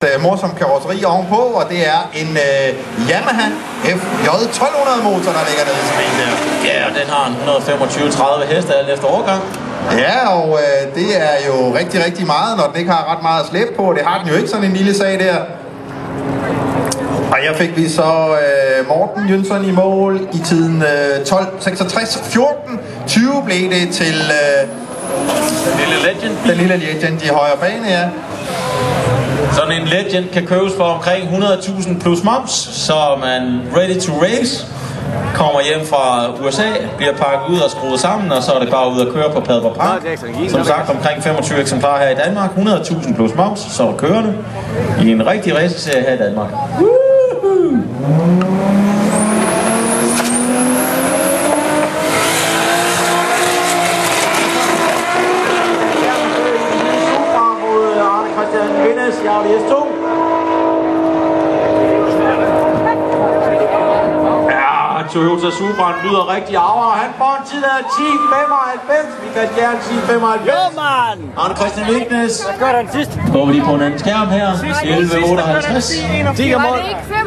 Morsom karosseri ovenpå, og det er en Yamaha FJ 1200 motor, der ligger nede i sådan en der. Ja, og den har en 125-30 heste alt efter årgang. Ja, og det er jo rigtig meget, når den ikke har ret meget at slæbe på. Det har den jo ikke, sådan en lille sag der. Og jeg fik vi så Morten Jønsson i mål i tiden 12:66.14.20 blev det til den lille Legend i højre bane, ja. Sådan en Legend kan købes for omkring 100.000 plus moms, så er man ready to race. Kommer hjem fra USA, bliver pakket ud og skruet sammen, og så er det bare ud at køre på Padborg Park. Som sagt omkring 25 eksemplarer her i Danmark, 100.000 plus moms, så er kørende i en rigtig raceserie her i Danmark. Toyota Supraen lyder rigtig arver, og han får en tid af 10.95. Vi kan gerne 10.95. Jo, mand! Arne Christian Vignes. Hvad gør han sidst? Går vi lige på en anden skærm her. 11.58. 10 mål.